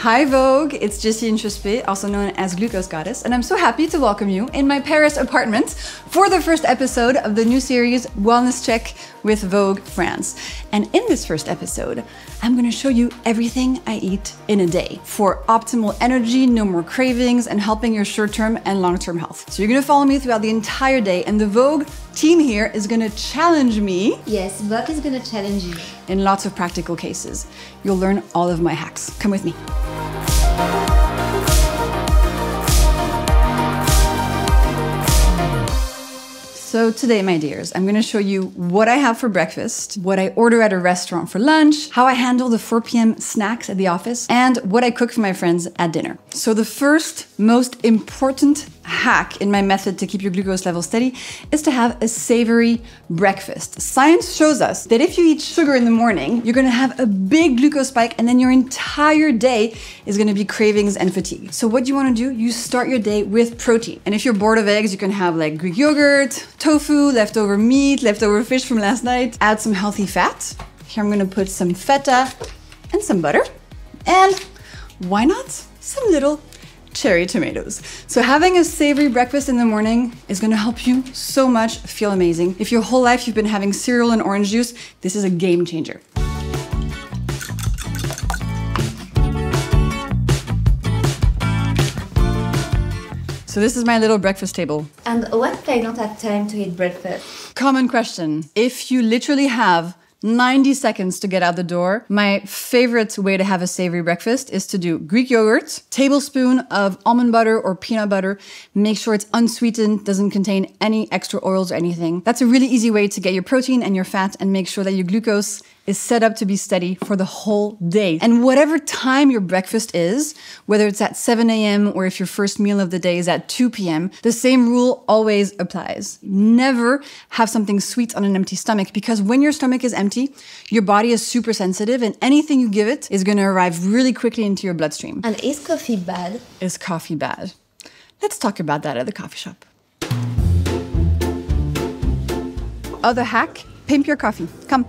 Hi Vogue, it's Jessie Inchauspé, also known as Glucose Goddess, and I'm so happy to welcome you in my Paris apartment for the first episode of the new series Wellness Check with Vogue France. And in this first episode, I'm gonna show you everything I eat in a day for optimal energy, no more cravings, and helping your short-term and long-term health. So you're gonna follow me throughout the entire day, and the Vogue team here is gonna challenge me. Yes, Vogue is gonna challenge you. In lots of practical cases. You'll learn all of my hacks. Come with me. So today, my dears, I'm gonna show you what I have for breakfast, what I order at a restaurant for lunch, how I handle the 4 p.m. snacks at the office, and what I cook for my friends at dinner. So the first most important hack in my method to keep your glucose level steady is to have a savory breakfast. Science shows us that if you eat sugar in the morning, you're gonna have a big glucose spike, and then your entire day is gonna be cravings and fatigue. So what you wanna do, you start your day with protein. And if you're bored of eggs, you can have like Greek yogurt, tofu, leftover meat, leftover fish from last night. Add some healthy fat. Here I'm gonna put some feta and some butter. And why not some little cherry tomatoes. So having a savory breakfast in the morning is gonna help you so much feel amazing. If your whole life you've been having cereal and orange juice, this is a game changer. So this is my little breakfast table. And what if I don't have time to eat breakfast? Common question. If you literally have 90 seconds to get out the door, my favorite way to have a savory breakfast is to do Greek yogurt, tablespoon of almond butter or peanut butter. Make sure it's unsweetened, doesn't contain any extra oils or anything. That's a really easy way to get your protein and your fat and make sure that your glucose is set up to be steady for the whole day. And whatever time your breakfast is, whether it's at 7 a.m. or if your first meal of the day is at 2 p.m., the same rule always applies. Never have something sweet on an empty stomach, because when your stomach is empty, your body is super sensitive and anything you give it is gonna arrive really quickly into your bloodstream. And is coffee bad? Is coffee bad? Let's talk about that at the coffee shop. Other hack, pimp your coffee. Come.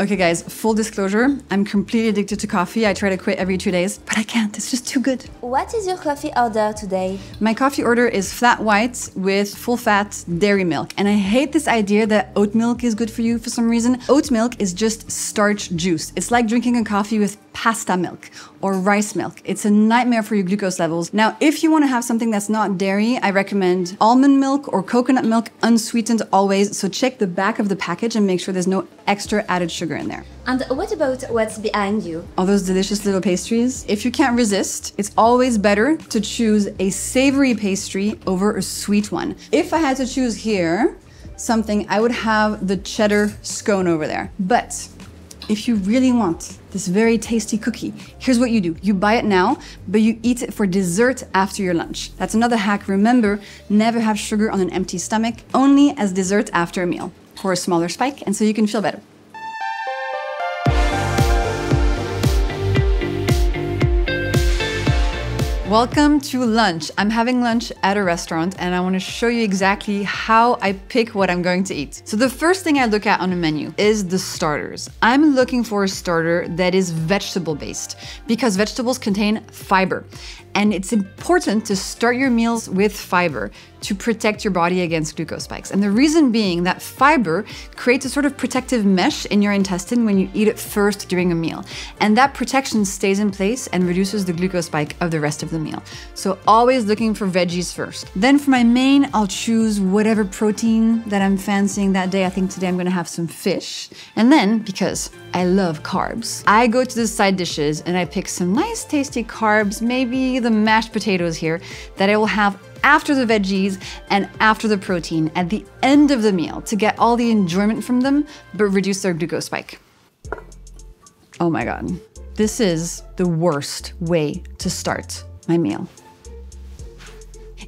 Okay guys, full disclosure, I'm completely addicted to coffee. I try to quit every 2 days, but I can't, it's just too good. What is your coffee order today? My coffee order is flat white with full fat dairy milk. And I hate this idea that oat milk is good for you for some reason. Oat milk is just starch juice. It's like drinking a coffee with pasta milk or rice milk. It's a nightmare for your glucose levels. Now, if you want to have something that's not dairy, I recommend almond milk or coconut milk, unsweetened always. So check the back of the package and make sure there's no extra added sugar in there. And what about what's behind you? All those delicious little pastries. If you can't resist, it's always better to choose a savory pastry over a sweet one. If I had to choose here something, I would have the cheddar scone over there. But if you really want this very tasty cookie, here's what you do. You buy it now, but you eat it for dessert after your lunch. That's another hack. Remember, never have sugar on an empty stomach, only as dessert after a meal for a smaller spike, and so you can feel better. Welcome to lunch. I'm having lunch at a restaurant and I want to show you exactly how I pick what I'm going to eat. So the first thing I look at on a menu is the starters. I'm looking for a starter that is vegetable based because vegetables contain fiber. And it's important to start your meals with fiber to protect your body against glucose spikes. And the reason being that fiber creates a sort of protective mesh in your intestine when you eat it first during a meal. And that protection stays in place and reduces the glucose spike of the rest of the meal. So always looking for veggies first. Then for my main, I'll choose whatever protein that I'm fancying that day. I think today I'm gonna have some fish. And then, because I love carbs, I go to the side dishes and I pick some nice tasty carbs, maybe the mashed potatoes here, that I will have after the veggies and after the protein at the end of the meal to get all the enjoyment from them, but reduce their glucose spike. Oh my God, this is the worst way to start my meal.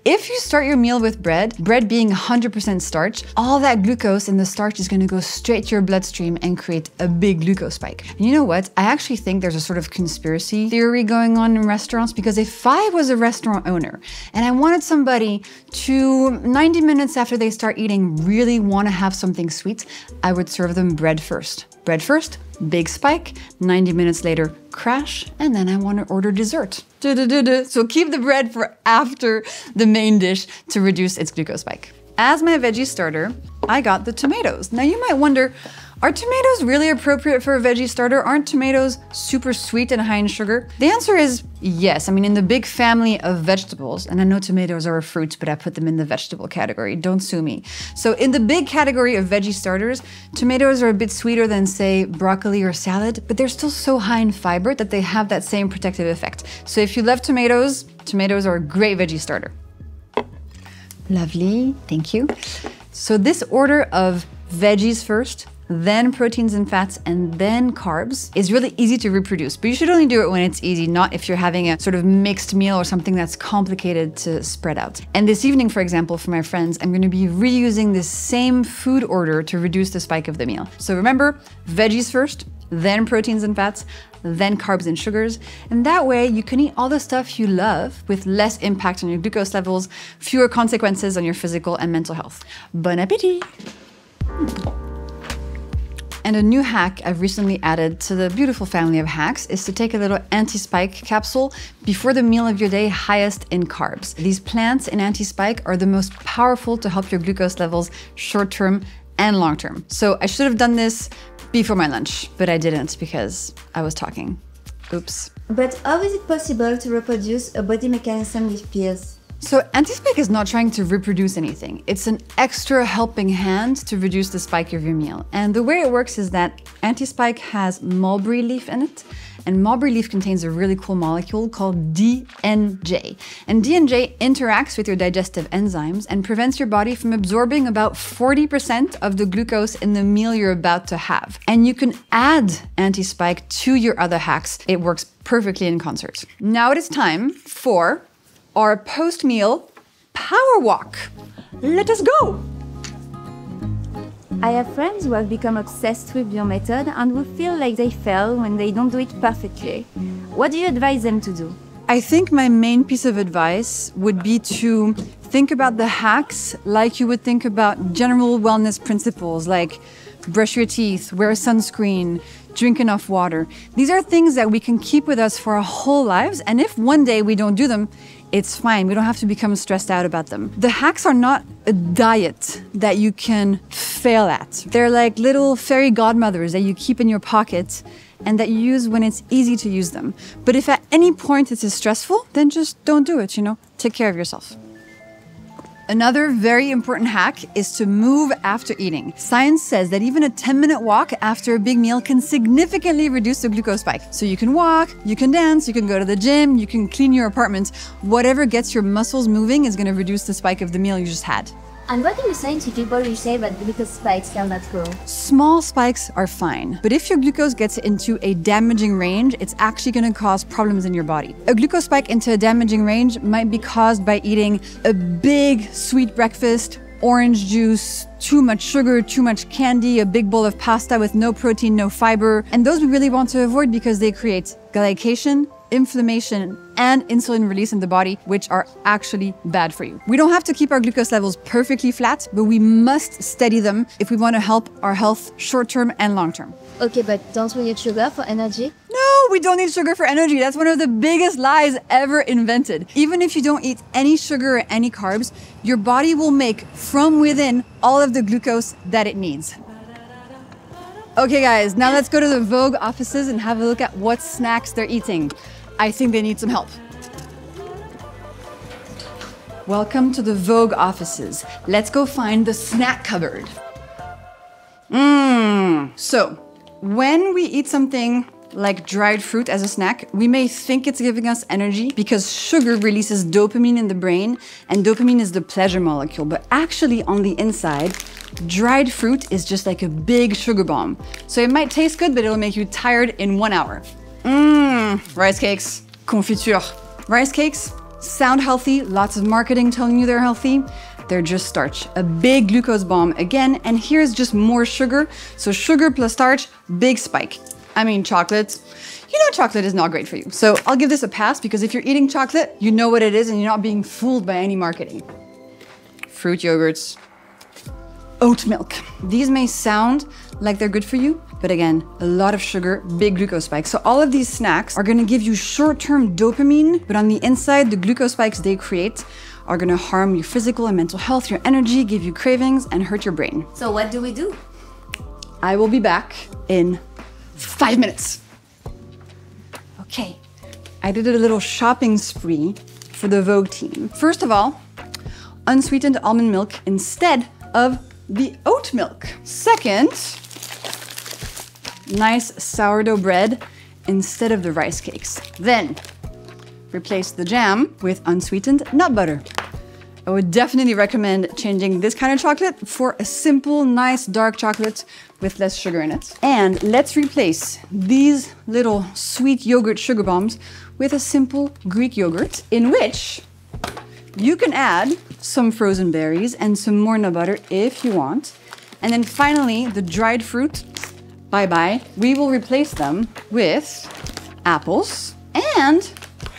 If you start your meal with bread being 100% starch, all that glucose in the starch is gonna go straight to your bloodstream and create a big glucose spike. And you know what? I actually think there's a sort of conspiracy theory going on in restaurants, because if I was a restaurant owner and I wanted somebody to, 90 minutes after they start eating, really wanna have something sweet, I would serve them bread first. Bread first, big spike, 90 minutes later, crash, and then I want to order dessert. So keep the bread for after the main dish to reduce its glucose spike. As my veggie starter, I got the tomatoes. Now you might wonder, are tomatoes really appropriate for a veggie starter? Aren't tomatoes super sweet and high in sugar? The answer is yes. I mean, in the big family of vegetables, and I know tomatoes are a fruit, but I put them in the vegetable category. Don't sue me. So in the big category of veggie starters, tomatoes are a bit sweeter than, say, broccoli or salad, but they're still so high in fiber that they have that same protective effect. So if you love tomatoes, tomatoes are a great veggie starter. Lovely, thank you. So this order of veggies first, then proteins and fats, and then carbs is really easy to reproduce, but you should only do it when it's easy, not if you're having a sort of mixed meal or something that's complicated to spread out. And this evening, for example, for my friends, I'm gonna be reusing this same food order to reduce the spike of the meal. So remember, veggies first, then proteins and fats, then carbs and sugars. And that way you can eat all the stuff you love with less impact on your glucose levels, fewer consequences on your physical and mental health. Bon appétit! And a new hack I've recently added to the beautiful family of hacks is to take a little anti-spike capsule before the meal of your day highest in carbs. These plants in anti-spike are the most powerful to help your glucose levels short-term and long-term. So I should have done this before my lunch, but I didn't because I was talking. Oops. But how is it possible to reproduce a body mechanism with pills? So anti-spike is not trying to reproduce anything. It's an extra helping hand to reduce the spike of your meal. And the way it works is that anti-spike has mulberry leaf in it, and mulberry leaf contains a really cool molecule called DNJ. And DNJ interacts with your digestive enzymes and prevents your body from absorbing about 40% of the glucose in the meal you're about to have. And you can add anti-spike to your other hacks. It works perfectly in concert. Now it is time for our post-meal power walk. Let us go! I have friends who have become obsessed with your method and who feel like they fail when they don't do it perfectly. What do you advise them to do? I think my main piece of advice would be to think about the hacks like you would think about general wellness principles like brush your teeth, wear sunscreen, drink enough water. These are things that we can keep with us for our whole lives, and if one day we don't do them, it's fine. We don't have to become stressed out about them. The hacks are not a diet that you can fail at. They're like little fairy godmothers that you keep in your pocket and that you use when it's easy to use them. But if at any point it is stressful, then just don't do it, Take care of yourself. Another very important hack is to move after eating. Science says that even a 10-minute walk after a big meal can significantly reduce the glucose spike. So you can walk, you can dance, you can go to the gym, you can clean your apartment. Whatever gets your muscles moving is going to reduce the spike of the meal you just had. And what do you say to people who say that glucose spikes cannot grow? Small spikes are fine, but if your glucose gets into a damaging range, it's actually going to cause problems in your body. A glucose spike into a damaging range might be caused by eating a big sweet breakfast, orange juice, too much sugar, too much candy, a big bowl of pasta with no protein, no fiber. And those we really want to avoid because they create glycation, inflammation, and insulin release in the body, which are actually bad for you. We don't have to keep our glucose levels perfectly flat, but we must steady them if we want to help our health short-term and long-term. Okay, but don't we need sugar for energy? No, we don't need sugar for energy. That's one of the biggest lies ever invented. Even if you don't eat any sugar or any carbs, your body will make from within all of the glucose that it needs. Okay guys, now let's go to the Vogue offices and have a look at what snacks they're eating. I think they need some help. Welcome to the Vogue offices. Let's go find the snack cupboard. So, when we eat something like dried fruit as a snack, we may think it's giving us energy because sugar releases dopamine in the brain, and dopamine is the pleasure molecule. But actually on the inside, dried fruit is just like a big sugar bomb. So it might taste good, but it'll make you tired in 1 hour. Rice cakes, confiture. Rice cakes sound healthy, lots of marketing telling you they're healthy. They're just starch, a big glucose bomb again, and here's just more sugar. So sugar plus starch, big spike. I mean, chocolate. Chocolate is not great for you. So I'll give this a pass because if you're eating chocolate, you know what it is and you're not being fooled by any marketing. Fruit yogurts. Oat milk. These may sound like they're good for you, but again, a lot of sugar, big glucose spikes. So all of these snacks are gonna give you short-term dopamine, but on the inside, the glucose spikes they create are gonna harm your physical and mental health, your energy, give you cravings, and hurt your brain. So what do we do? I will be back in 5 minutes. Okay. I did a little shopping spree for the Vogue team. First of all, unsweetened almond milk instead of the oat milk. Second, nice sourdough bread instead of the rice cakes. Then, replace the jam with unsweetened nut butter. I would definitely recommend changing this kind of chocolate for a simple, nice dark chocolate with less sugar in it. And let's replace these little sweet yogurt sugar bombs with a simple Greek yogurt in which you can add some frozen berries and some more nut butter if you want. And then finally, the dried fruit, bye-bye. We will replace them with apples and,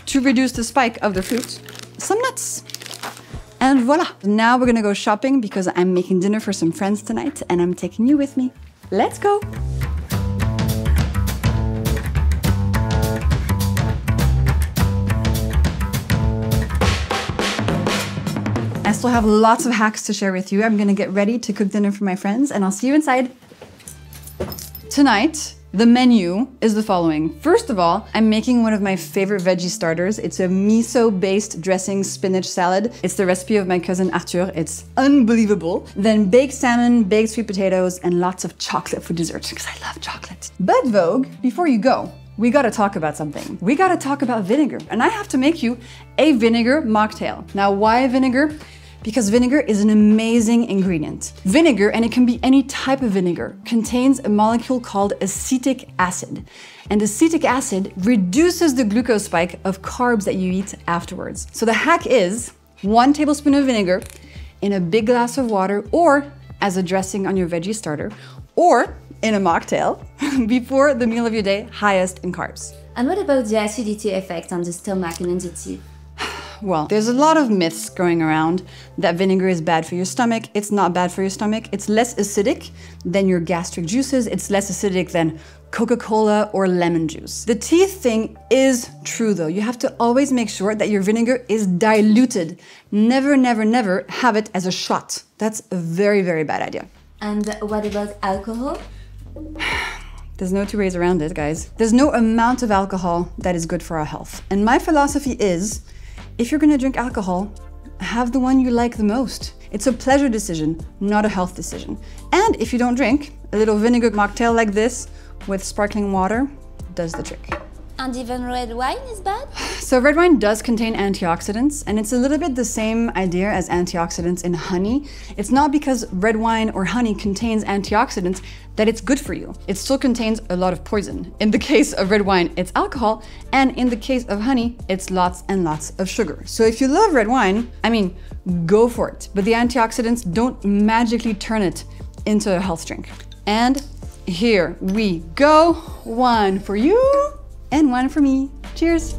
to reduce the spike of the fruit, some nuts. And voila! Now we're gonna go shopping because I'm making dinner for some friends tonight and I'm taking you with me. Let's go! I still have lots of hacks to share with you. I'm gonna get ready to cook dinner for my friends and I'll see you inside. Tonight, the menu is the following. First of all, I'm making one of my favorite veggie starters. It's a miso-based dressing spinach salad. It's the recipe of my cousin Arthur. It's unbelievable. Then baked salmon, baked sweet potatoes, and lots of chocolate for dessert, because I love chocolate. But Vogue, before you go, we gotta talk about something. We gotta talk about vinegar. And I have to make you a vinegar mocktail. Now, why vinegar? Because vinegar is an amazing ingredient. Vinegar, and it can be any type of vinegar, contains a molecule called acetic acid. And acetic acid reduces the glucose spike of carbs that you eat afterwards. So the hack is 1 tablespoon of vinegar in a big glass of water, or as a dressing on your veggie starter, or in a mocktail before the meal of your day, highest in carbs. And what about the acidity effect on the stomach and on the teeth? Well, there's a lot of myths going around that vinegar is bad for your stomach. It's not bad for your stomach. It's less acidic than your gastric juices. It's less acidic than Coca-Cola or lemon juice. The teeth thing is true though. You have to always make sure that your vinegar is diluted. Never, never, never have it as a shot. That's a very, very bad idea. And what about alcohol? There's no two ways around it, guys. There's no amount of alcohol that is good for our health. And my philosophy is, if you're gonna drink alcohol, have the one you like the most. It's a pleasure decision, not a health decision. And if you don't drink, a little vinegar mocktail like this with sparkling water does the trick. And even red wine is bad? So red wine does contain antioxidants, and it's a little bit the same idea as antioxidants in honey. It's not because red wine or honey contains antioxidants that it's good for you. It still contains a lot of poison. In the case of red wine, it's alcohol, and in the case of honey, it's lots and lots of sugar. So if you love red wine, I mean, go for it. But the antioxidants don't magically turn it into a health drink. And here we go. One for you and one for me. Cheers.